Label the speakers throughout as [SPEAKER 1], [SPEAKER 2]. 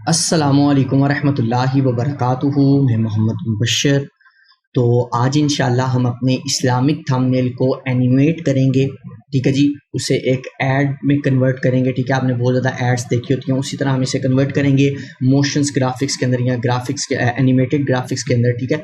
[SPEAKER 1] अस्सलामुअलैकुम वरहमतुल्लाहि वबरकातुहू। मैं मोहम्मद मुबशर। तो आज इंशाल्लाह हम अपने इस्लामिक थंबनेल को एनिमेट करेंगे। ठीक है जी, उसे एक ऐड में कन्वर्ट करेंगे। ठीक है, आपने बहुत ज़्यादा एड्स देखी होती हैं, उसी तरह हम इसे कन्वर्ट करेंगे मोशंस ग्राफिक्स के अंदर या ग्राफिक्स के एनिमेटेड ग्राफिक्स के अंदर। ठीक है,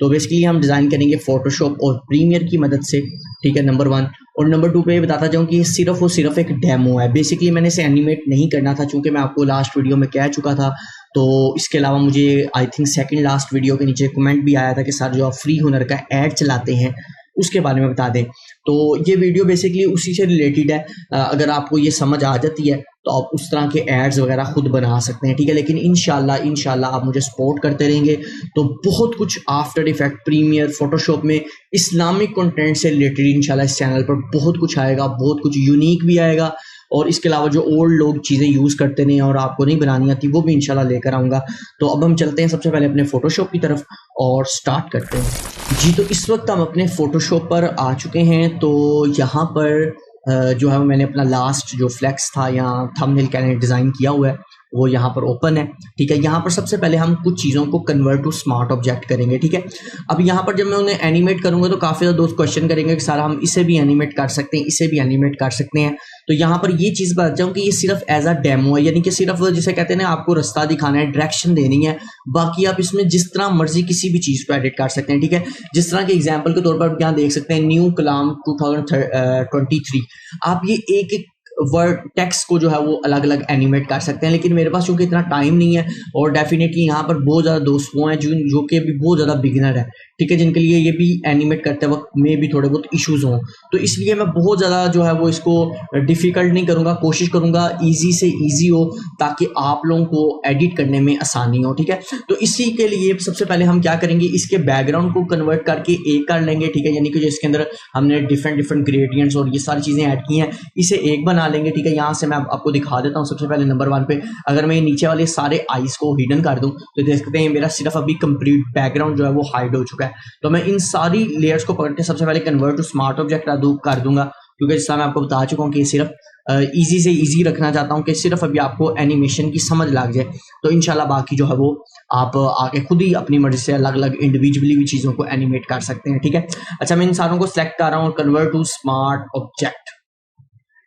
[SPEAKER 1] तो बेसिकली हम डिज़ाइन करेंगे फ़ोटोशॉप और प्रीमियर की मदद से। ठीक है, नंबर 1। और नंबर 2 पे ये बताता जाऊँ कि ये सिर्फ़ और सिर्फ एक डेमो है। बेसिकली मैंने इसे एनिमेट नहीं करना था, चूँकि मैं आपको लास्ट वीडियो में कह चुका था। तो इसके अलावा मुझे I think second last video के नीचे कमेंट भी आया था कि सर जो आप फ्री हुनर का ऐड चलाते हैं उसके बारे में बता दें। तो ये वीडियो बेसिकली उसी से रिलेटेड है। अगर आपको ये समझ आ जाती है तो आप उस तरह के एड्स वगैरह खुद बना सकते हैं। ठीक है, लेकिन इंशाल्लाह आप मुझे सपोर्ट करते रहेंगे तो बहुत कुछ आफ्टर इफेक्ट, प्रीमियर, फोटोशॉप में इस्लामिक कंटेंट से रिलेटेड इंशाल्लाह इस चैनल पर बहुत कुछ आएगा, बहुत कुछ यूनिक भी आएगा। और इसके अलावा जो ओल्ड लोग चीज़ें यूज़ करते नहीं और आपको नहीं बनानी आती वो भी इंशाल्लाह लेकर आऊँगा। तो अब हम चलते हैं सबसे पहले अपने फ़ोटोशॉप की तरफ और स्टार्ट करते हैं। जी, तो इस वक्त हम अपने फ़ोटोशॉप पर आ चुके हैं। तो यहाँ पर जो है मैंने अपना लास्ट जो फ्लेक्स था या थंबनेल कैलेंडर डिज़ाइन किया हुआ है वो यहाँ पर ओपन है। ठीक है, यहाँ पर सबसे पहले हम कुछ चीज़ों को कन्वर्ट टू स्मार्ट ऑब्जेक्ट करेंगे। ठीक है, अब यहाँ पर जब मैं उन्हें एनिमेट करूँगा तो काफ़ी ज़्यादा दोस्त क्वेश्चन करेंगे कि सारा हम इसे भी एनिमेट कर सकते हैं, इसे भी एनिमेट कर सकते हैं। तो यहाँ पर ये चीज़ बता जाऊँ कि ये सिर्फ एज अ डेमो है, यानी कि सिर्फ जिसे कहते हैं ना, आपको रास्ता दिखाना है, डायरेक्शन देनी है। बाकी आप इसमें जिस तरह मर्जी किसी भी चीज़ को एडिट कर सकते हैं। ठीक है, जिस तरह के एग्जाम्पल के तौर पर आप यहाँ देख सकते हैं न्यू कलाम 2023। आप ये एक एक वर्ड टेक्स्ट को जो है वो अलग अलग एनिमेट कर सकते हैं, लेकिन मेरे पास चूंकि इतना टाइम नहीं है और डेफिनेटली यहाँ पर बहुत ज़्यादा दोस्त वो हैं जो कि अभी बहुत ज़्यादा बिगिनर है। ठीक है, जिनके लिए ये भी एनिमेट करते वक्त में भी थोड़े बहुत इश्यूज हों, तो इसलिए मैं बहुत ज़्यादा जो है वो इसको डिफ़िकल्ट नहीं करूँगा, कोशिश करूँगा ईजी से ईजी हो ताकि आप लोगों को एडिट करने में आसानी हो। ठीक है, तो इसी के लिए सबसे पहले हम क्या करेंगे, इसके बैकग्राउंड को कन्वर्ट करके एक कर लेंगे। ठीक है, यानी कि जिसके अंदर हमने डिफरेंट ग्रेडियंट्स और ये सारी चीज़ें ऐड की हैं, इसे एक बना लेंगे। ठीक है, यहाँ से मैं आपको दिखा देता हूँ। सबसे पहले नंबर 1 पे अगर मैं नीचे वाले सारे आइस को हिडन कर दूँ तो देख सकते हैं मेरा सिर्फ अभी कंप्लीट बैकग्राउंड जो है वो हाइड हो चुका है। तो मैं इन सारी लेयर्स को पकड़ के सबसे पहले कन्वर्ट टू स्मार्ट ऑब्जेक्ट कर दूंगा, क्योंकि जैसा मैं आपको बता चुका हूँ कि सिर्फ इजी से इजी रखना चाहता हूँ कि सिर्फ अभी आपको एनिमेशन की समझ लग जाए। तो इंशाल्लाह बाकी जो है वो आप आके खुद ही अपनी मर्जी से अलग अलग इंडिविजुअली भी चीज़ों को एनिमेट कर सकते हैं। ठीक है, अच्छा मैं इन सारों को सिलेक्ट कर रहा हूँ, कन्वर्ट टू स्मार्ट ऑब्जेक्ट।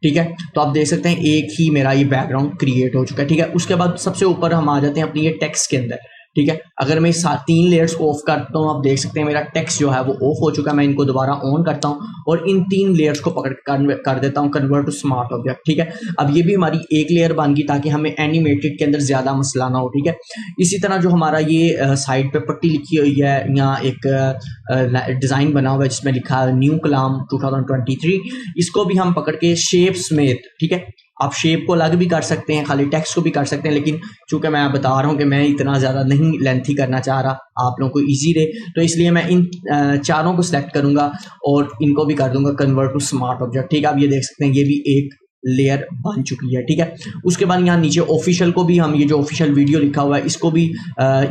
[SPEAKER 1] ठीक है, तो आप देख सकते हैं एक ही मेरा ये बैकग्राउंड क्रिएट हो चुका है। ठीक है, उसके बाद सबसे ऊपर हम आ जाते हैं अपनी ये टेक्स्ट के अंदर। ठीक है, अगर मैं इस 3 लेयर्स को ऑफ करता हूँ, आप देख सकते हैं मेरा टेक्स्ट जो है वो ऑफ हो चुका है। मैं इनको दोबारा ऑन करता हूँ और इन 3 लेयर्स को पकड़ कर देता हूँ कन्वर्ट टू स्मार्ट ऑब्जेक्ट। ठीक है, अब ये भी हमारी एक लेयर बन गई ताकि हमें एनिमेटेड के अंदर ज्यादा मसला ना हो। ठीक है, इसी तरह जो हमारा ये साइड पे पट्टी लिखी हुई है, यहाँ एक डिजाइन बना हुआ है जिसमें लिखा है न्यू कलाम 2023, इसको भी हम पकड़ के शेप समेत, ठीक है, आप शेप को अलग भी कर सकते हैं, खाली टेक्स्ट को भी कर सकते हैं, लेकिन चूंकि मैं बता रहा हूं कि मैं इतना ज़्यादा नहीं लेंथी करना चाह रहा, आप लोगों को इजी रहे, तो इसलिए मैं इन चारों को सिलेक्ट करूंगा और इनको भी कर दूंगा कन्वर्ट टू स्मार्ट ऑब्जेक्ट। ठीक है, आप ये देख सकते हैं ये भी एक लेयर बन चुकी है। ठीक है, उसके बाद यहाँ नीचे ऑफिशियल को भी हम, ये जो ऑफिशियल वीडियो लिखा हुआ है इसको भी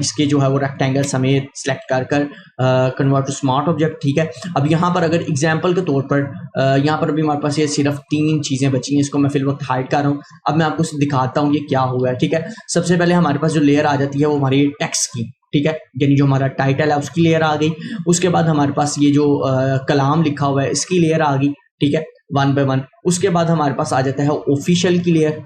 [SPEAKER 1] इसके जो है वो रेक्टेंगल समेत सिलेक्ट कर कन्वर्ट टू स्मार्ट ऑब्जेक्ट। ठीक है, अब यहाँ पर अगर एग्जांपल के तौर पर यहाँ पर भी हमारे पास ये सिर्फ 3 चीज़ें बची हैं, इसको मैं फिल वक्त हाइड कर रहा हूँ। अब मैं आपको दिखाता हूँ ये क्या हुआ है। ठीक है, सबसे पहले हमारे पास जो लेयर आ जाती है वो हमारी टेक्स्ट की, ठीक है, यानी जो हमारा टाइटल है उसकी लेयर आ गई। उसके बाद हमारे पास ये जो कलाम लिखा हुआ है इसकी लेयर आ गई। ठीक है, 1 बाय 1। उसके बाद हमारे पास आ जाता है ऑफिशियल की लेयर।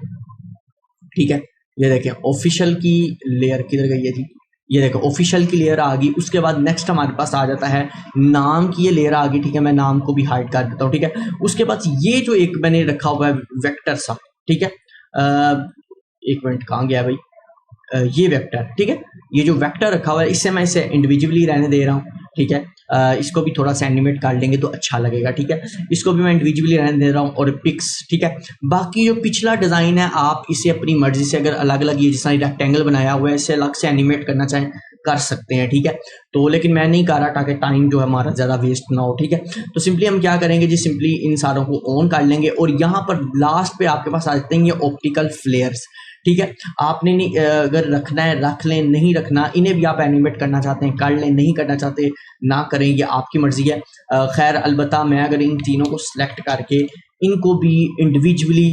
[SPEAKER 1] ठीक है, ये देखें ऑफिशियल की लेयर किधर गई है जी, ये देखो ऑफिशियल की लेयर आ गई। उसके बाद नेक्स्ट हमारे पास आ जाता है नाम की ये लेयर आ गई। ठीक है, मैं नाम को भी हाइड कर देता हूँ। ठीक है, उसके बाद ये जो एक मैंने रखा हुआ है वेक्टर सा, ठीक है, एक मिनट कहाँ गया भाई, ये वेक्टर, ठीक है, ये जो वेक्टर रखा हुआ है इससे मैं इसे इंडिविजुअली रहने दे रहा हूँ। ठीक है, इसको भी थोड़ा सा एनिमेट कर लेंगे तो अच्छा लगेगा। ठीक है, इसको भी मैं इंडिविजुअली रहने दे रहा हूँ और पिक्स। ठीक है, बाकी जो पिछला डिज़ाइन है आप इसे अपनी मर्जी से अगर अलग अलग, ये जिस रेक्टेंगल बनाया हुआ है इसे अलग से एनिमेट करना चाहें कर सकते हैं। ठीक है, तो लेकिन मैं नहीं कर रहा ताकि टाइम जो है हमारा ज़्यादा वेस्ट ना हो। ठीक है, तो सिंपली हम क्या करेंगे जी, सिंपली इन सारों को ऑन कर लेंगे और यहाँ पर लास्ट पे आपके पास आ जाते हैं ये ऑप्टिकल फ्लेयर्स। ठीक है, आपने नहीं अगर रखना है रख लें, नहीं रखना इन्हें भी आप एनिमेट करना चाहते हैं कर लें, नहीं करना चाहते ना करें, ये आपकी मर्जी है। खैर अलबत्ता मैं अगर इन तीनों को सिलेक्ट करके इनको भी individually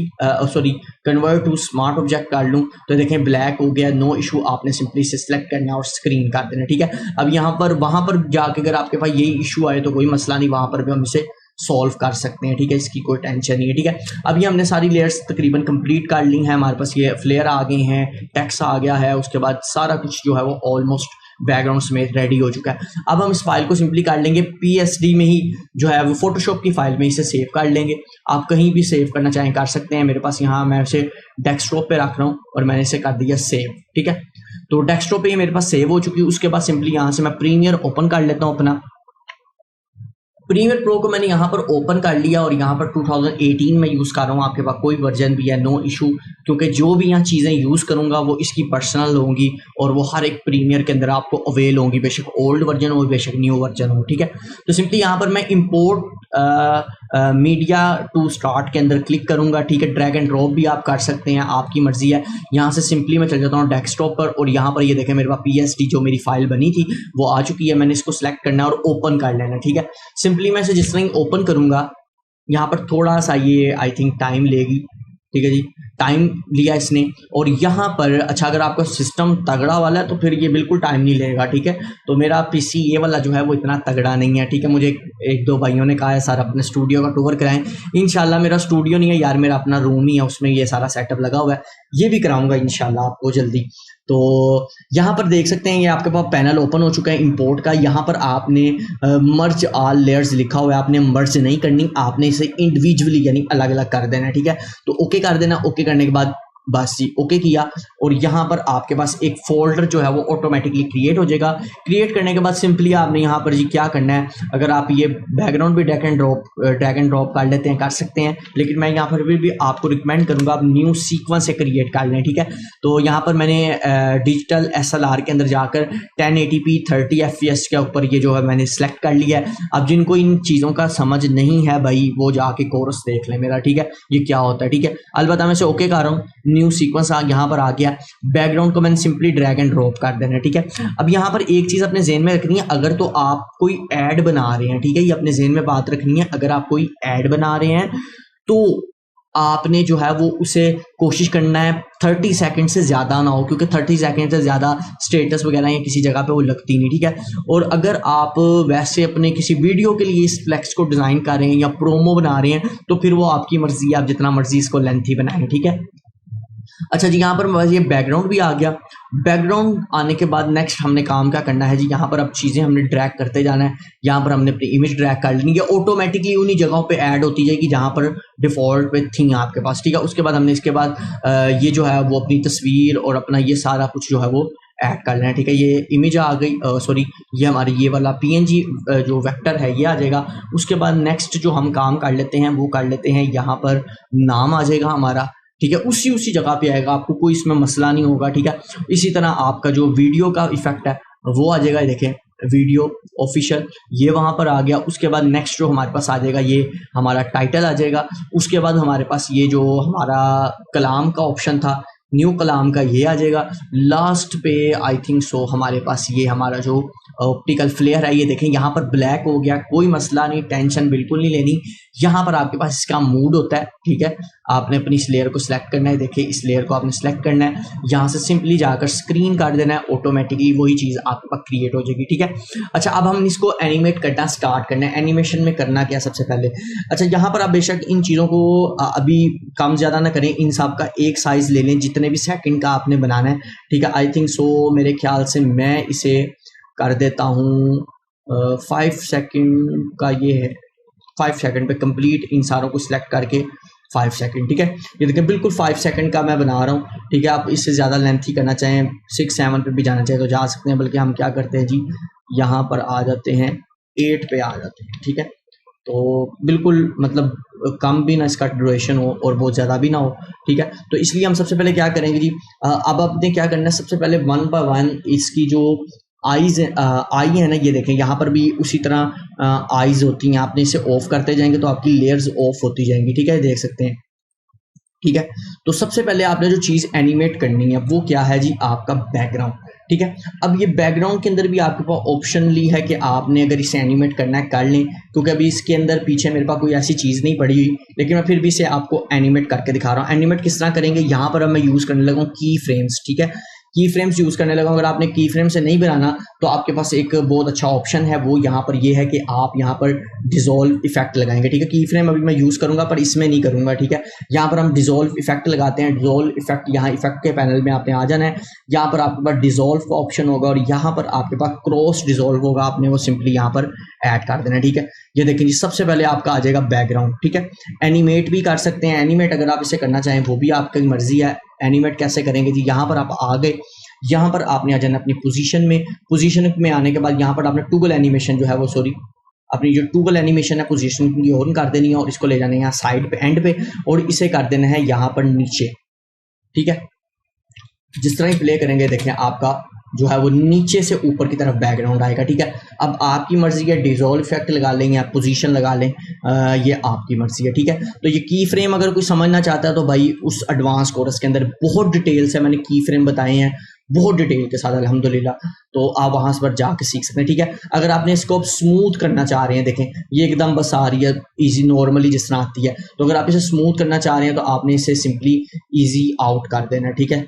[SPEAKER 1] convert to smart object कर लूँ तो देखें ब्लैक हो गया, नो इशू। आपने सिंपली इसे सिलेक्ट करना है और स्क्रीन कर देना, ठीक है। अब यहाँ पर वहाँ पर जाके अगर आपके पास यही इशू आए तो कोई मसला नहीं, वहाँ पर भी हम इसे सॉल्व कर सकते हैं, ठीक है। इसकी कोई टेंशन नहीं है, ठीक है। अब ये हमने सारी लेयर्स तकरीबन कंप्लीट कर ली हैं। हमारे पास ये फ्लेयर आ गए हैं, टेक्स्ट आ गया है, उसके बाद सारा कुछ जो है वो ऑलमोस्ट बैकग्राउंड समेत रेडी हो चुका है। अब हम इस फाइल को सिंपली कर लेंगे PSD में ही, जो है वो फोटोशॉप की फाइल में इसे सेव कर लेंगे। आप कहीं भी सेव करना चाहें कर सकते हैं। मेरे पास यहाँ मैं इसे डेस्कटॉप पे रख रहा हूँ और मैंने इसे कर दिया सेव, ठीक है। तो डेस्कटॉप पे ये मेरे पास सेव हो चुकी है। उसके बाद सिंपली यहाँ से मैं प्रीमियर ओपन कर लेता हूँ अपना। प्रीमियर प्रो को मैंने यहाँ पर ओपन कर लिया और यहाँ पर 2018 में यूज़ कर रहा हूँ। आपके पास कोई वर्जन भी है, नो इशू, क्योंकि जो भी यहाँ चीज़ें यूज़ करूँगा वो इसकी पर्सनल होंगी और वो हर एक प्रीमियर के अंदर आपको अवेल होंगी, बेशक ओल्ड वर्जन हो बेशक न्यू वर्जन हो, ठीक है। तो सिंपली यहाँ पर मैं इम्पोर्ट मीडिया टू स्टार्ट के अंदर क्लिक करूँगा, ठीक है। ड्रैग एंड ड्रॉप भी आप कर सकते हैं, आपकी मर्जी है। यहाँ से सिंपली मैं चल जाता हूँ डेस्कटॉप पर और यहाँ पर ये देखें मेरे पास PSD जो मेरी फाइल बनी थी वो आ चुकी है। मैंने इसको सिलेक्ट करना है और ओपन कर लेना, ठीक है। सिंपली मैं इसे जिस तरह ओपन करूंगा, यहाँ पर थोड़ा सा ये आई थिंक टाइम लेगी, ठीक है जी। टाइम लिया इसने और यहाँ पर अच्छा अगर आपका सिस्टम तगड़ा वाला है तो फिर ये बिल्कुल टाइम नहीं लेगा, ठीक है। तो मेरा PC ये वाला जो है वो इतना तगड़ा नहीं है, ठीक है। मुझे एक दो भाइयों ने कहा है सर अपने स्टूडियो का टूर कराएं। इंशाल्लाह मेरा स्टूडियो नहीं है यार, मेरा अपना रूम ही है, उसमें ये सारा सेटअप लगा हुआ है, ये भी कराऊंगा इंशाल्लाह आपको जल्दी। तो यहाँ पर देख सकते हैं ये आपके पास पैनल ओपन हो चुका है इंपोर्ट का। यहाँ पर आपने मर्ज ऑल लेयर्स लिखा हुआ है, आपने मर्ज नहीं करनी, आपने इसे इंडिविजुअली यानी अलग अलग कर देना है, ठीक है। तो ओके कर देना। ओके करने के बाद बस जी ओके किया और यहाँ पर आपके पास एक फोल्डर जो है वो ऑटोमेटिकली क्रिएट हो जाएगा। क्रिएट करने के बाद सिंपली आपने यहाँ पर जी क्या करना है, अगर आप ये बैकग्राउंड भी ड्रैग एंड ड्रॉप कर लेते हैं कर सकते हैं, लेकिन मैं यहाँ पर भी आपको रिकमेंड करूँगा आप न्यू सीक्वेंस से क्रिएट कर लें, ठीक है। तो यहाँ पर मैंने डिजिटल SLR के अंदर जाकर 1080p 30 FPS के ऊपर ये जो है मैंने सेलेक्ट कर लिया है। अब जिनको इन चीज़ों का समझ नहीं है भाई वो जाके कोर्स देख लें मेरा, ठीक है, ये क्या होता है, ठीक है। अलबत्ता मैं इसे ओके कर रहा हूँ, न्यू सीक्वेंस यहाँ पर आ गया। बैकग्राउंड को मैंने सिंपली ड्रैग एंड ड्रॉप कर देना है, ठीक है। अब यहाँ पर एक चीज अपने ज़हन में रखनी है, अगर तो आप कोई ऐड बना रहे हैं, ठीक है, ये अपने ज़हन में बात रखनी है। अगर आप कोई ऐड बना रहे हैं तो आपने जो है वो उसे कोशिश करना है 30 सेकंड से ज़्यादा ना हो, क्योंकि 30 सेकंड से ज़्यादा स्टेटस वगैरह या किसी जगह पे वो लगती नहीं, ठीक है। और अगर आप वैसे अपने किसी वीडियो के लिए इस फ्लेक्स को डिज़ाइन कर रहे हैं या प्रोमो बना रहे हैं तो फिर वो आपकी मर्जी है, आप जितना मर्जी इसको लेंथी बनाएं, ठीक है। अच्छा जी, यहाँ पर ये बैकग्राउंड भी आ गया। बैकग्राउंड आने के बाद नेक्स्ट हमने काम क्या करना है जी, यहाँ पर अब चीज़ें हमने ड्रैग करते जाना है। यहाँ पर हमने अपनी इमेज ड्रैग कर लेनी है, ऑटोमेटिकली उन्हीं जगहों पे ऐड होती जाएगी जहाँ पर डिफ़ॉल्ट पे थी आपके पास, ठीक है। उसके बाद हमने इसके बाद ये जो है वो अपनी तस्वीर और अपना ये सारा कुछ जो है वो ऐड कर लेना है, ठीक है। ये इमेज आ गई, सॉरी ये हमारी ये वाला PNG जो वेक्टर है ये आ जाएगा। उसके बाद नेक्स्ट जो हम काम कर लेते हैं वो कर लेते हैं, यहाँ पर नाम आ जाएगा हमारा, ठीक है। उसी जगह पे आएगा, आपको कोई इसमें मसला नहीं होगा, ठीक है। इसी तरह आपका जो वीडियो का इफेक्ट है वो आ जाएगा, देखें वीडियो ऑफिशियल ये वहां पर आ गया। उसके बाद नेक्स्ट जो हमारे पास आ जाएगा ये हमारा टाइटल आ जाएगा। उसके बाद हमारे पास ये जो हमारा कलाम का ऑप्शन था, न्यू कलाम का, ये आ जाएगा। लास्ट पे आई थिंक सो हमारे पास ये हमारा जो ऑप्टिकल फ्लेयर है, ये देखें यहाँ पर ब्लैक हो गया, कोई मसला नहीं, टेंशन बिल्कुल नहीं लेनी। यहाँ पर आपके पास इसका मूड होता है, ठीक है। आपने अपनी इस लेयर को सिलेक्ट करना है, देखिए इस लेयर को आपने सिलेक्ट करना है, यहाँ से सिंपली जाकर स्क्रीन कर देना है, ऑटोमेटिकली वही चीज़ आपके पास क्रिएट हो जाएगी, ठीक है। अच्छा, अब हम इसको एनिमेट करना स्टार्ट करना है। एनिमेशन में करना क्या सबसे पहले, अच्छा यहाँ पर आप बेशक इन चीज़ों को अभी कम ज़्यादा ना करें, इन सब का एक साइज़ ले लें जितने भी सेकंड का आपने बनाना है, ठीक है। आई थिंक सो मेरे ख्याल से मैं इसे कर देता हूँ 5 सेकंड का, ये है 5 सेकंड पे कंप्लीट इन सारों को सिलेक्ट करके 5 सेकंड, ठीक है। ये देखिए बिल्कुल 5 सेकंड का मैं बना रहा हूँ, ठीक है। आप इससे ज़्यादा लेंथी करना चाहें 6-7 पे भी जाना चाहें तो जा सकते हैं, बल्कि हम क्या करते हैं जी यहाँ पर आ जाते हैं 8 पे आ जाते हैं, ठीक है। तो बिल्कुल मतलब कम भी ना इसका ड्यूरेशन हो और बहुत ज़्यादा भी ना हो, ठीक है। तो इसलिए हम सबसे पहले क्या करेंगे जी, अब आपने क्या करना है, सबसे पहले 1 बाय 1 इसकी जो आईज आई है ना, ये देखें यहाँ पर भी उसी तरह आईज होती हैं। आपने इसे ऑफ करते जाएंगे तो आपकी लेयर्स ऑफ होती जाएंगी, ठीक है, देख सकते हैं, ठीक है। तो सबसे पहले आपने जो चीज़ एनिमेट करनी है वो क्या है जी, आपका बैकग्राउंड, ठीक है। अब ये बैकग्राउंड के अंदर भी आपके पास ऑप्शनली है कि आपने अगर इसे एनिमेट करना है कर लें, क्योंकि अभी इसके अंदर पीछे मेरे पास कोई ऐसी चीज़ नहीं पड़ी हुई, लेकिन मैं फिर भी इसे आपको एनिमेट करके दिखा रहा हूँ। एनिमेट किस तरह करेंगे, यहाँ पर अब मैं यूज़ करने लगा हूँ की फ्रेम्स, ठीक है। की फ्रेम्स यूज़ करने लगा हूँ। अगर आपने की फ्रेम से नहीं बनाना तो आपके पास एक बहुत अच्छा ऑप्शन है, वो यहाँ पर ये है कि आप यहाँ पर डिज़ोल्व इफेक्ट लगाएंगे, ठीक है। की फ्रेम अभी मैं यूज़ करूँगा पर इसमें नहीं करूँगा, ठीक है। यहाँ पर हम डिज़ोल्व इफेक्ट लगाते हैं। डिज़ोल्व इफेक्ट, यहाँ इफेक्ट के पैनल में आपने आ जाना है। यहाँ पर आपके पास डिज़ोल्व का ऑप्शन होगा और यहाँ पर आपके पास क्रॉस डिज़ोल्व होगा, आपने वो सिंपली यहाँ पर ऐड कर देना, ठीक है। ये देखें जी, सबसे पहले आपका आ जाएगा बैकग्राउंड, ठीक है। एनिमेट भी कर सकते हैं, एनिमेट अगर आप इसे करना चाहें वो भी आपकी मर्जी है। एनिमेट कैसे करेंगे जी, यहाँ पर आप आ गए, यहाँ पर आपने आ जाना अपनी पोजीशन में आने के बाद यहाँ पर आपने टूगल एनिमेशन जो है वो अपनी जो टूगल एनिमेशन है पोजीशन की ऑन कर देनी है और इसको ले जाना है यहाँ साइड पे, एंड पे, और इसे कर देना है यहाँ पर नीचे, ठीक है। जिस तरह ही प्ले करेंगे देखें आपका जो है वो नीचे से ऊपर की तरफ बैकग्राउंड आएगा, ठीक है। अब आपकी मर्जी है, डिज़ोल्व इफेक्ट लगा लें या पोजीशन लगा लें, ये आपकी मर्जी है, ठीक है। तो ये की फ्रेम अगर कोई समझना चाहता है तो भाई उस एडवांस कोर्स के अंदर बहुत डिटेल से मैंने की फ्रेम बताए हैं, बहुत डिटेल के साथ अल्हम्दुलिल्लाह, तो आप वहां पर जाके सीख सकते हैं, ठीक है। अगर आपने इसको स्मूथ करना चाह रहे हैं, देखें ये एकदम बस आ रही है इजी नॉर्मली जिस तरह आती है, तो अगर आप इसे स्मूथ करना चाह रहे हैं तो आपने इसे सिंपली इजी आउट कर देना, ठीक है।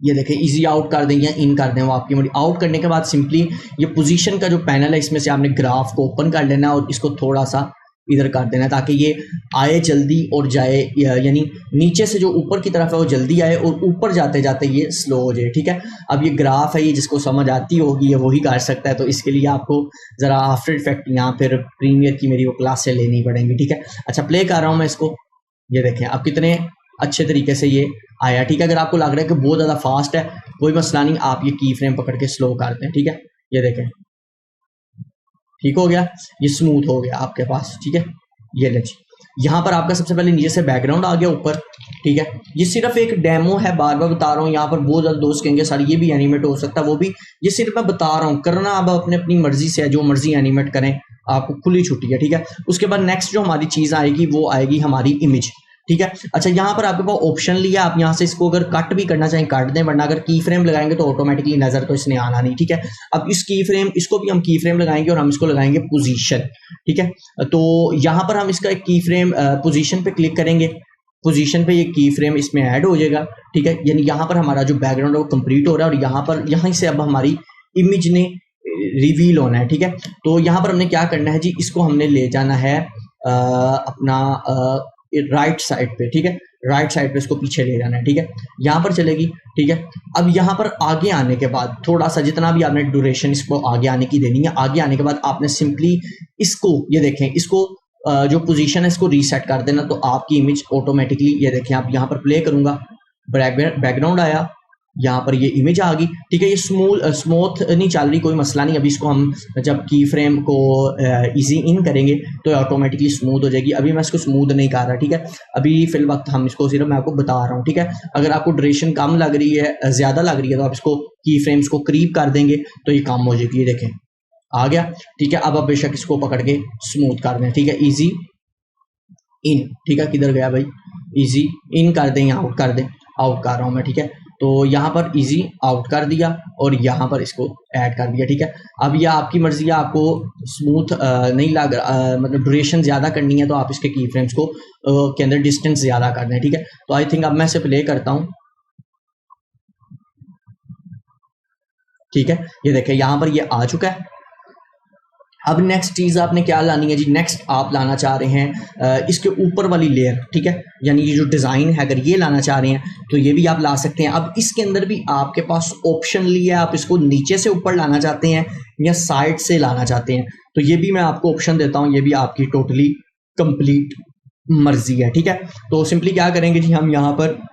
[SPEAKER 1] ये देखें इजी आउट कर देंगे, इन कर दें, वो आपकी मर्जी। आउट करने के बाद सिंपली ये पोजीशन का जो पैनल है इसमें से आपने ग्राफ को ओपन कर लेना और इसको थोड़ा सा इधर कर देना ताकि ये आए जल्दी और जाए, यानी नीचे से जो ऊपर की तरफ है वो जल्दी आए और ऊपर जाते जाते ये स्लो हो जाए, ठीक है। अब ये ग्राफ है, ये जिसको समझ आती होगी ये वही कर सकता है, तो इसके लिए आपको ज़रा आफ्टर इफेक्ट या फिर प्रीमियर की मेरी वो क्लास से लेनी पड़ेंगी, ठीक है। अच्छा प्ले कर रहा हूँ मैं इसको, ये देखें अब कितने अच्छे तरीके से ये आया, ठीक है। अगर आपको लग रहा है कि बहुत ज़्यादा फास्ट है कोई मसला नहीं, आप ये की फ्रेम पकड़ के स्लो कर दें, ठीक है। ये देखें ठीक हो गया, ये स्मूथ हो गया आपके पास, ठीक है। ये ले यहाँ पर आपका सबसे पहले नीचे से बैकग्राउंड आ गया ऊपर, ठीक है। ये सिर्फ एक डेमो है, बार बार बता रहा हूँ। यहाँ पर बहुत ज़्यादा दोस्त कहेंगे सर ये भी एनिमेट हो सकता है, वो भी, ये सिर्फ मैं बता रहा हूँ, करना अब अपने अपनी मर्जी से है, जो मर्जी एनिमेट करें, आपको खुली छुट्टी है, ठीक है। उसके बाद नेक्स्ट जो हमारी चीज़ आएगी वो आएगी हमारी इमेज, ठीक है। अच्छा यहाँ पर आपके पास ऑप्शन लिया, आप यहाँ से इसको अगर कट भी करना चाहें काट दें, वरना अगर की फ्रेम लगाएंगे तो ऑटोमेटिकली नजर तो इसने आना नहीं, ठीक है। अब इस की फ्रेम, इसको भी हम की फ्रेम लगाएंगे और हम इसको लगाएंगे पोजीशन, ठीक है। तो यहाँ पर हम इसका एक की फ्रेम पोजीशन पे क्लिक करेंगे, पोजीशन पे ये की फ्रेम इसमें ऐड हो जाएगा, ठीक है। यानी यहाँ पर हमारा जो बैकग्राउंड है वो कंप्लीट हो रहा है और यहाँ से अब हमारी इमेज ने रिवील होना है, ठीक है। तो यहाँ पर हमने क्या करना है जी, इसको हमने ले जाना है अपना राइट साइड पे, ठीक है। राइट साइड पे इसको पीछे ले जाना है, ठीक है। यहाँ पर चलेगी, ठीक है। अब यहाँ पर आगे आने के बाद थोड़ा सा जितना भी आपने ड्यूरेशन इसको आगे आने की देनी है, आगे आने के बाद आपने सिंपली इसको, ये देखें इसको जो पोजीशन है इसको रीसेट कर देना, तो आपकी इमेज ऑटोमेटिकली, ये देखें आप यहाँ पर प्ले करूंगा, बैकग्राउंड आया, यहाँ पर ये इमेज आ गई, ठीक है। ये स्मूथ नहीं चल रही, कोई मसला नहीं, अभी इसको हम जब की फ्रेम को इजी इन करेंगे तो ऑटोमेटिकली स्मूथ हो जाएगी। अभी मैं इसको स्मूथ नहीं कर रहा, ठीक है। अभी फिल वक्त हम इसको सिर्फ मैं आपको बता रहा हूँ, ठीक है। अगर आपको ड्यूरेशन कम लग रही है, ज़्यादा लग रही है, तो आप इसको की फ्रेम्स को क्रीप कर देंगे तो ये कम हो जाएगी, ये देखें आ गया, ठीक है। अब आप बेशक इसको पकड़ के स्मूथ कर दें, ठीक है। इजी इन, ठीक है, किधर गया भाई, इजी इन कर दें या आउट कर दें, आउट कर रहा हूँ मैं, ठीक है। तो यहाँ पर इजी आउट कर दिया और यहाँ पर इसको ऐड कर दिया, ठीक है। अब यह आपकी मर्जी है, आपको स्मूथ नहीं लग मतलब ड्यूरेशन ज़्यादा करनी है तो आप इसके की फ्रेम्स को के अंदर डिस्टेंस ज़्यादा कर दें, ठीक है। तो आई थिंक अब मैं इसे प्ले करता हूँ, ठीक है। ये देखें यहाँ पर ये आ चुका है। अब नेक्स्ट चीज़ आपने क्या लानी है जी, नेक्स्ट आप लाना चाह रहे हैं इसके ऊपर वाली लेयर, ठीक है। यानी ये जो डिज़ाइन है अगर ये लाना चाह रहे हैं तो ये भी आप ला सकते हैं। अब इसके अंदर भी आपके पास ऑप्शन लिया, आप इसको नीचे से ऊपर लाना चाहते हैं या साइड से लाना चाहते हैं, तो ये भी मैं आपको ऑप्शन देता हूँ, ये भी आपकी टोटली कंप्लीट मर्जी है, ठीक है। तो सिंपली क्या करेंगे जी, हम यहाँ पर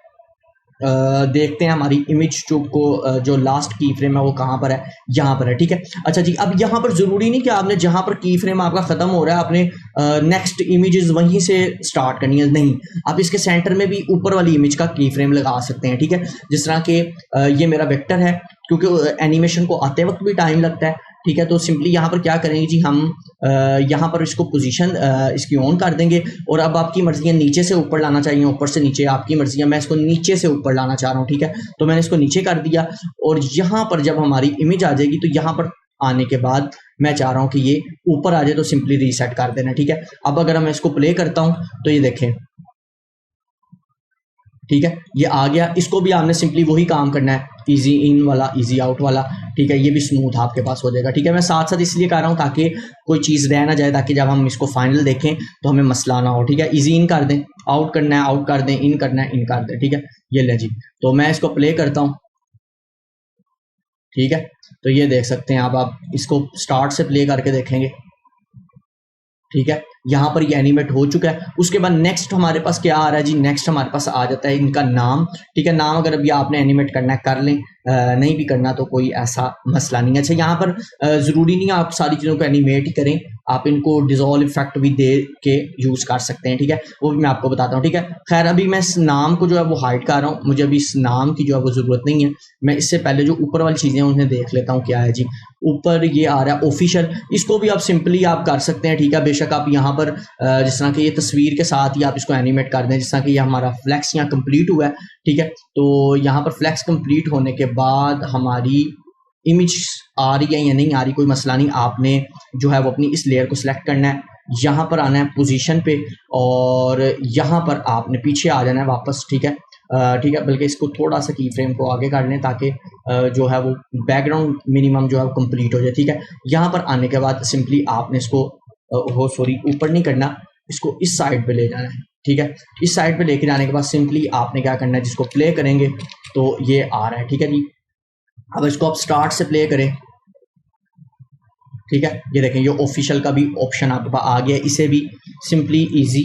[SPEAKER 1] देखते हैं हमारी इमेज ट्यूब को जो लास्ट की फ्रेम है वो कहाँ पर है, यहाँ पर है, ठीक है। अच्छा जी, अब यहाँ पर ज़रूरी नहीं कि आपने जहाँ पर की फ्रेम आपका ख़त्म हो रहा है आपने नेक्स्ट इमेजेस वहीं से स्टार्ट करनी है, नहीं, आप इसके सेंटर में भी ऊपर वाली इमेज का की फ्रेम लगा सकते हैं, ठीक है। जिस तरह के ये मेरा वेक्टर है, क्योंकि एनिमेशन को आते वक्त भी टाइम लगता है, ठीक है। तो सिंपली यहाँ पर क्या करेंगे जी, हम यहाँ पर इसको पोजीशन इसकी ऑन कर देंगे। और अब आपकी मर्जी है नीचे से ऊपर लाना चाहिए, ऊपर से नीचे, आपकी मर्जी है। मैं इसको नीचे से ऊपर लाना चाह रहा हूँ, ठीक है। तो मैंने इसको नीचे कर दिया और यहाँ पर जब हमारी इमेज आ जाएगी तो यहाँ पर आने के बाद मैं चाह रहा हूँ कि ये ऊपर आ जाए, तो सिंपली रीसेट कर देना, ठीक है। अब अगर मैं इसको प्ले करता हूँ तो ये देखें, ठीक है, ये आ गया। इसको भी आपने सिंपली वही काम करना है, इजी इन वाला, इजी आउट वाला, ठीक है। ये भी स्मूथ आपके पास हो जाएगा, ठीक है। मैं साथ साथ इसलिए कर रहा हूँ ताकि कोई चीज़ रह ना जाए, ताकि जब हम इसको फाइनल देखें तो हमें मसला ना हो, ठीक है। इजी इन कर दें, आउट करना है आउट कर दें, इन करना है इन कर दें, ठीक है। ये ले जी, तो मैं इसको प्ले करता हूँ, ठीक है। तो ये देख सकते हैं आप इसको स्टार्ट से प्ले करके देखेंगे, ठीक है। यहाँ पर ये एनिमेट हो चुका है। उसके बाद नेक्स्ट हमारे पास क्या आ रहा है जी, नेक्स्ट हमारे पास आ जाता है इनका नाम, ठीक है। नाम अगर अभी आपने एनिमेट करना है कर लें, नहीं भी करना तो कोई ऐसा मसला नहीं है। अच्छा, यहाँ पर ज़रूरी नहीं है आप सारी चीज़ों को एनिमेट ही करें, आप इनको डिज़ोल्व इफेक्ट भी दे के यूज़ कर सकते हैं, ठीक है। वो भी मैं आपको बताता हूँ, ठीक है। खैर अभी मैं इस नाम को जो है वो हाइड कर रहा हूँ, मुझे अभी इस नाम की जो है वो ज़रूरत नहीं है। मैं इससे पहले जो ऊपर वाली चीज़ें उन्हें देख लेता हूँ क्या है जी। ऊपर ये आ रहा है ऑफिशियल, इसको भी आप सिंपली आप कर सकते हैं, ठीक है। बेशक आप यहाँ पर जिस तरह की ये तस्वीर के साथ ही आप इसको एनिमेट कर दें, जिस तरह कि ये हमारा फ्लैक्स यहाँ कंप्लीट हुआ है, ठीक है। तो यहाँ पर फ्लैक्स कंप्लीट होने के बाद हमारी इमेज आ रही है या नहीं आ रही, कोई मसला नहीं। आपने जो है वो अपनी इस लेयर को सिलेक्ट करना है, यहाँ पर आना है पोजीशन पे और यहाँ पर आपने पीछे आ जाना है वापस, ठीक है। ठीक है, बल्कि इसको थोड़ा सा की फ्रेम को आगे कर लें ताकि जो है वो बैकग्राउंड मिनिमम जो है वो कंप्लीट हो जाए, ठीक है। यहाँ पर आने के बाद सिंपली आपने इसको ऊपर नहीं करना, इसको इस साइड पे ले जाना है, ठीक है। इस साइड पे लेके जाने के बाद सिंपली आपने क्या करना है, जिसको प्ले करेंगे तो ये आ रहा है, ठीक है जी। अब इसको आप स्टार्ट से प्ले करें, ठीक है। ये देखें, ये ऑफिशियल का भी ऑप्शन आपके पास आ गया। इसे भी सिंपली इजी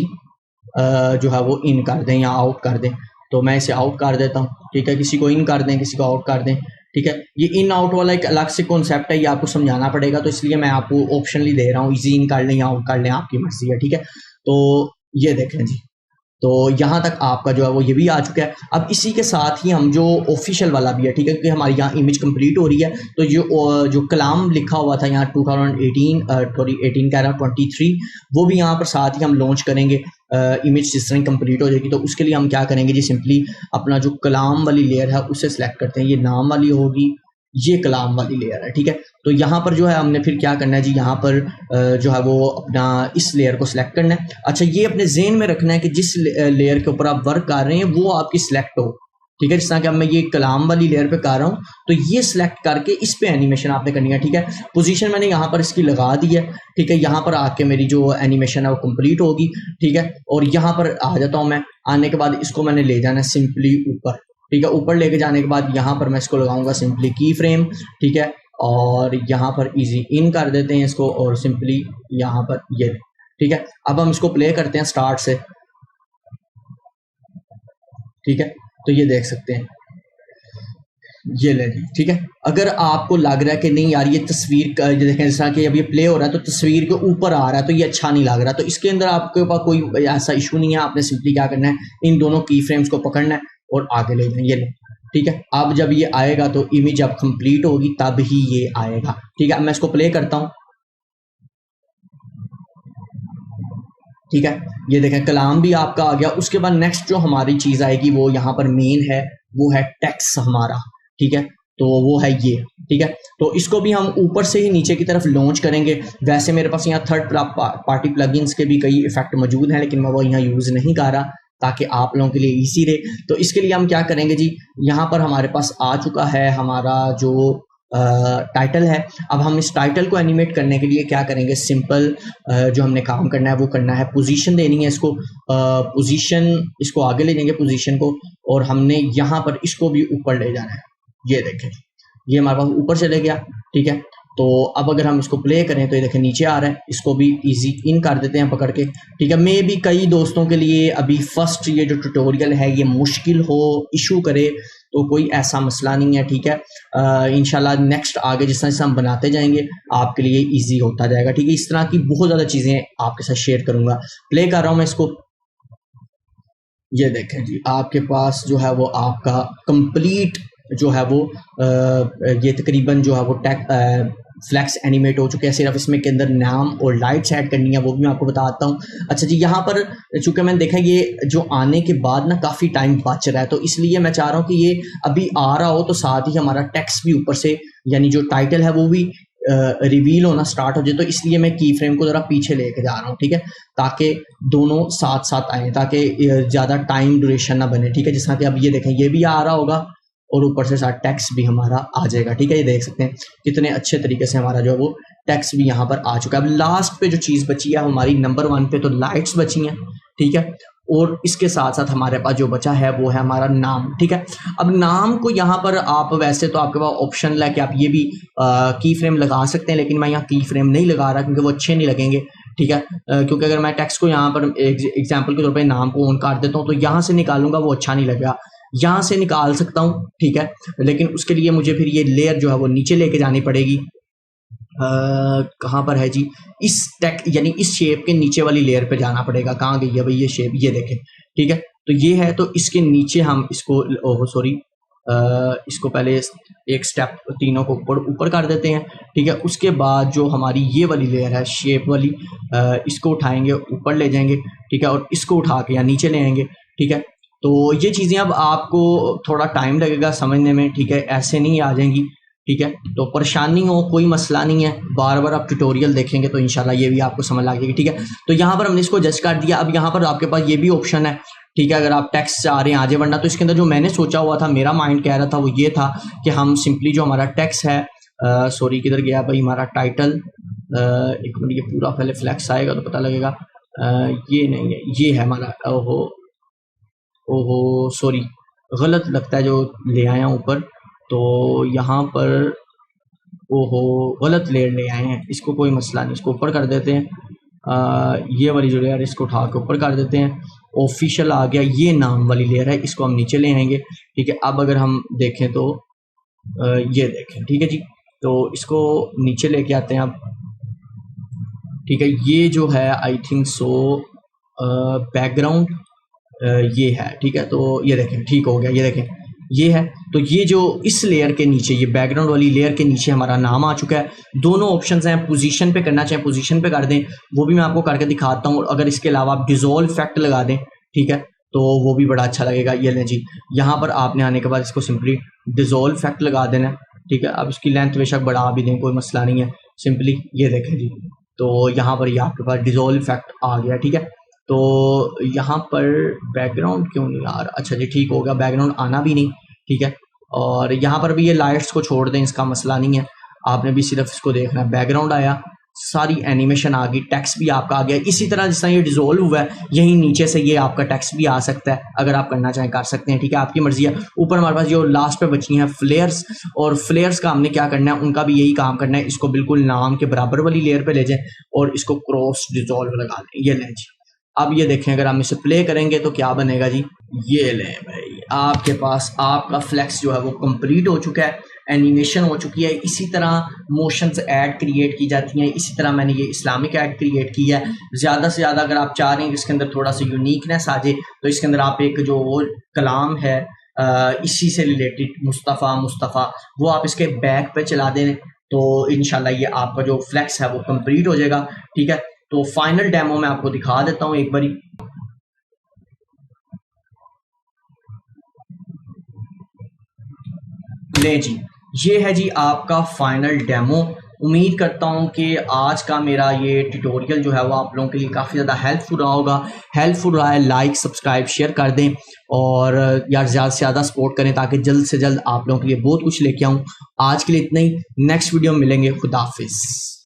[SPEAKER 1] जो है वो इन कर दें या आउट कर दें। तो मैं इसे आउट कर देता हूँ, ठीक है। किसी को इन कर दें, किसी को आउट कर दें, ठीक है। ये इन आउट वाला एक अलग से कॉन्सेप्ट है, ये आपको समझाना पड़ेगा, तो इसलिए मैं आपको ऑप्शनली दे रहा हूँ, इजी इन कर लें या आउट कर लें, आपकी मर्जी है, ठीक है। तो ये देखें जी, तो यहाँ तक आपका जो है वो ये भी आ चुका है। अब इसी के साथ ही हम जो ऑफिशियल वाला भी है, ठीक है, क्योंकि हमारी यहाँ इमेज कंप्लीट हो रही है, तो जो कलाम लिखा हुआ था यहाँ 2018 कह रहा 23, वो भी यहाँ पर साथ ही हम लॉन्च करेंगे। इमेज जिस तरह कंप्लीट हो जाएगी तो उसके लिए हम क्या करेंगे जी, सिंपली अपना जो कलाम वाली लेयर है उसे सिलेक्ट करते हैं। ये नाम वाली होगी, ये कलाम वाली लेयर है, ठीक है। तो यहाँ पर जो है हमने फिर क्या करना है जी, यहाँ पर जो है वो अपना इस लेयर को सिलेक्ट करना है। अच्छा, ये अपने ज़हन में रखना है कि जिस लेयर के ऊपर आप वर्क कर रहे हैं वो आपकी सिलेक्ट हो, ठीक है। जिस तरह कि अब मैं ये कलाम वाली लेयर पे कर रहा हूँ तो ये सिलेक्ट करके इस पे एनिमेशन आपने करनी है, ठीक है। पोजीशन मैंने यहाँ पर इसकी लगा दी है, ठीक है। यहाँ पर आके मेरी जो एनिमेशन है वो कंप्लीट होगी, ठीक है। और यहाँ पर आ जाता हूँ मैं, आने के बाद इसको मैंने ले जाना है सिंपली ऊपर, ठीक है। ऊपर लेके जाने के बाद यहाँ पर मैं इसको लगाऊंगा सिंपली की फ्रेम, ठीक है। और यहाँ पर इजी इन कर देते हैं इसको और सिंपली यहाँ पर ये, ठीक है। अब हम इसको प्ले करते हैं स्टार्ट से, ठीक है। तो ये देख सकते हैं, ये ले ली, ठीक है। अगर आपको लग रहा है कि नहीं यार ये तस्वीर का ये देखें, जैसा कि अब ये प्ले हो रहा है तो तस्वीर के ऊपर आ रहा है तो ये अच्छा नहीं लग रहा, तो इसके अंदर आपके पास कोई ऐसा इशू नहीं है। आपने सिंपली क्या करना है, इन दोनों की फ्रेम्स को पकड़ना है और आगे ले जाना, ये ले, ठीक है। अब जब ये आएगा तो इमेज जब कंप्लीट होगी तब ही ये आएगा, ठीक है। मैं इसको प्ले करता हूँ, ठीक है। ये देखें, कलाम भी आपका आ गया। उसके बाद नेक्स्ट जो हमारी चीज़ आएगी वो यहाँ पर मेन है, वो है टेक्स्ट हमारा, ठीक है। तो वो है ये, ठीक है। तो इसको भी हम ऊपर से ही नीचे की तरफ लॉन्च करेंगे। वैसे मेरे पास यहाँ थर्ड पार्टी प्लगइन्स के भी कई इफेक्ट मौजूद हैं, लेकिन मैं वो यहाँ यूज़ नहीं कर रहा ताकि आप लोगों के लिए इजी रहे। तो इसके लिए हम क्या करेंगे जी, यहाँ पर हमारे पास आ चुका है हमारा जो टाइटल है। अब हम इस टाइटल को एनिमेट करने के लिए क्या करेंगे, सिंपल जो हमने काम करना है वो करना है, पोजीशन देनी है इसको, पोजीशन इसको आगे ले जाएंगे पोजीशन को, और हमने यहाँ पर इसको भी ऊपर ले जाना है। ये देखें, ये हमारे पास ऊपर चले गया, ठीक है। तो अब अगर हम इसको प्ले करें तो ये देखें नीचे आ रहा है, इसको भी इजी इन कर देते हैं पकड़ के, ठीक है। मे भी कई दोस्तों के लिए अभी फर्स्ट ये जो ट्यूटोरियल है ये मुश्किल हो, इशू करे, तो कोई ऐसा मसला नहीं है, ठीक है। इंशाल्लाह नेक्स्ट आगे जिस तरह से हम बनाते जाएंगे आपके लिए इजी होता जाएगा, ठीक है। इस तरह की बहुत ज़्यादा चीज़ें आपके साथ शेयर करूँगा। प्ले कर रहा हूँ मैं इसको, ये देखें जी, आपके पास जो है वो आपका कंप्लीट जो है वो ये तकरीबन जो है वो फ्लैक्स एनिमेट हो चुके हैं, सिर्फ इसमें के अंदर नाम और लाइट्स ऐड करनी है, वो भी मैं आपको बताता हूँ। अच्छा जी, यहाँ पर चूँकि मैंने देखा ये जो आने के बाद ना काफ़ी टाइम बच रहा है, तो इसलिए मैं चाह रहा हूँ कि ये अभी आ रहा हो तो साथ ही हमारा टेक्स्ट भी ऊपर से, यानी जो टाइटल है वो भी रिवील होना स्टार्ट हो जाए। तो इसलिए मैं की फ्रेम को ज़रा पीछे लेके जा रहा हूँ, ठीक है, ताकि दोनों साथ साथ आएँ, ताकि ज़्यादा टाइम ड्यूरेशन ना बने, ठीक है। जिस तरह कि अब ये देखें, ये भी आ रहा होगा और ऊपर से साथ टेक्स्ट भी हमारा आ जाएगा, ठीक है। ये देख सकते हैं कितने अच्छे तरीके से हमारा जो है वो टेक्स्ट भी यहाँ पर आ चुका है। अब लास्ट पे जो चीज़ बची है हमारी नंबर 1 पे तो लाइट्स बची हैं, ठीक है, और इसके साथ साथ हमारे पास जो बचा है वो है हमारा नाम, ठीक है। अब नाम को यहाँ पर आप वैसे तो आपके पास ऑप्शन है कि आप ये भी की फ्रेम लगा सकते हैं, लेकिन मैं यहाँ की फ्रेम नहीं लगा रहा क्योंकि वो अच्छे नहीं लगेंगे, ठीक है। क्योंकि अगर मैं टेक्स्ट को यहाँ पर एग्जाम्पल के तौर पर नाम को ऑन कर देता हूँ तो यहाँ से निकालूंगा वो अच्छा नहीं लगेगा, यहाँ से निकाल सकता हूँ, ठीक है, लेकिन उसके लिए मुझे फिर ये लेयर जो है वो नीचे लेके जानी पड़ेगी। कहाँ पर है जी, इस यानी इस शेप के नीचे वाली लेयर पे जाना पड़ेगा। कहाँ गई है भाई ये शेप, ये देखें, ठीक है। तो ये है, तो इसके नीचे हम इसको इसको पहले एक स्टेप तीनों को ऊपर कर देते हैं, ठीक है। उसके बाद जो हमारी ये वाली लेयर है शेप वाली, इसको उठाएंगे ऊपर ले जाएंगे, ठीक है, और इसको उठा के या नीचे ले आएंगे, ठीक है। तो ये चीज़ें अब आपको थोड़ा टाइम लगेगा समझने में, ठीक है, ऐसे नहीं आ जाएंगी, ठीक है। तो परेशानी हो कोई मसला नहीं है, बार बार आप ट्यूटोरियल देखेंगे तो इंशाल्लाह ये भी आपको समझ आ जाएगी, ठीक है। तो यहाँ पर हमने इसको जज कर दिया। अब यहाँ पर आपके पास ये भी ऑप्शन है, ठीक है, अगर आप टेक्स्ट चाह रहे हैं आगे बढ़ना, तो इसके अंदर जो मैंने सोचा हुआ था, मेरा माइंड कह रहा था वो ये था कि हम सिंपली जो हमारा टेक्स्ट है, सॉरी किधर गया भाई हमारा टाइटल, एक मिनट, ये पूरा पहले फ्लैक्स आएगा तो पता लगेगा, ये नहीं है, ये है हमारा, ओहो सॉरी गलत लगता है जो ले आया ऊपर, तो यहाँ पर ओहो गलत लेयर ले आए हैं, इसको कोई मसला नहीं, इसको ऊपर कर देते हैं। ये वाली जो लेयर इसको उठा के ऊपर कर देते हैं। ऑफिशियल आ गया, ये नाम वाली लेयर है, इसको हम नीचे ले आएंगे, ठीक है। अब अगर हम देखें तो ये देखें, ठीक है जी, तो इसको नीचे लेके आते हैं अब, ठीक है। ये जो है आई थिंक सो बैकग्राउंड ये है, ठीक है। तो ये देखें ठीक हो गया, ये देखें ये है। तो ये जो इस लेयर के नीचे, ये बैकग्राउंड वाली लेयर के नीचे हमारा नाम आ चुका है। दोनों ऑप्शंस हैं, पोजीशन पे करना चाहें पोजीशन पे कर दें, वो भी मैं आपको करके दिखाता हूँ। अगर इसके अलावा आप डिजोल्व इफेक्ट लगा दें, ठीक है, तो वो भी बड़ा अच्छा लगेगा। ये लें जी, यहाँ पर आपने आने के बाद इसको सिंपली डिजोल्व इफेक्ट लगा देना, ठीक है। अब इसकी लेंथ बेशक बढ़ा भी दें, कोई मसला नहीं है, सिंपली ये देखें जी। तो यहाँ पर ये आपके पास डिजोल्व इफेक्ट आ गया, ठीक है। तो यहाँ पर बैकग्राउंड क्यों नहीं आ रहा, अच्छा जी ठीक हो गया, बैकग्राउंड आना भी नहीं, ठीक है। और यहाँ पर भी ये लाइट्स को छोड़ दें, इसका मसला नहीं है, आपने भी सिर्फ इसको देखना है। बैकग्राउंड आया, सारी एनिमेशन आ गई, टेक्स्ट भी आपका आ गया। इसी तरह जिस तरह ये डिजोल्व हुआ है, यहीं नीचे से ये आपका टेक्स्ट भी आ सकता है, अगर आप करना चाहें कर सकते हैं, ठीक है, आपकी मर्जी है। ऊपर हमारे पास जो लास्ट पे बची हैं फ्लेयर्स, और फ्लेयर्स का हमने क्या करना है, उनका भी यही काम करना है, इसको बिल्कुल नाम के बराबर वाली लेयर पे ले जाएं और इसको क्रॉस डिजोल्व लगा दें। ये लें जी, अब ये देखें, अगर हम इसे प्ले करेंगे तो क्या बनेगा जी, ये लें भाई, आपके पास आपका फ्लैक्स जो है वो कंप्लीट हो चुका है, एनिमेशन हो चुकी है। इसी तरह मोशंस ऐड क्रिएट की जाती हैं, इसी तरह मैंने ये इस्लामिक ऐड क्रिएट की है। ज़्यादा से ज़्यादा अगर आप चाह रहे हैं कि इसके अंदर थोड़ा सा यूनिकनेस आ जाए, तो इसके अंदर आप एक जो कलाम है इसी से रिलेटेड, मुस्तफ़ा, वो आप इसके बैक पे चला दें, तो इंशाल्लाह ये आपका जो फ्लैक्स है वो कंप्लीट हो जाएगा, ठीक है। तो फाइनल डेमो मैं आपको दिखा देता हूँ एक बारी। ले जी, ये है जी आपका फाइनल डेमो। उम्मीद करता हूँ कि आज का मेरा ये ट्यूटोरियल जो है वो आप लोगों के लिए काफ़ी ज़्यादा हेल्पफुल रहा होगा। हेल्पफुल रहा है, लाइक सब्सक्राइब शेयर कर दें और यार ज़्यादा से ज़्यादा सपोर्ट करें, ताकि जल्द से जल्द आप लोगों के लिए बहुत कुछ लेके आऊँ। आज के लिए इतना ही, नेक्स्ट वीडियो में मिलेंगे, खुदा हाफिज़।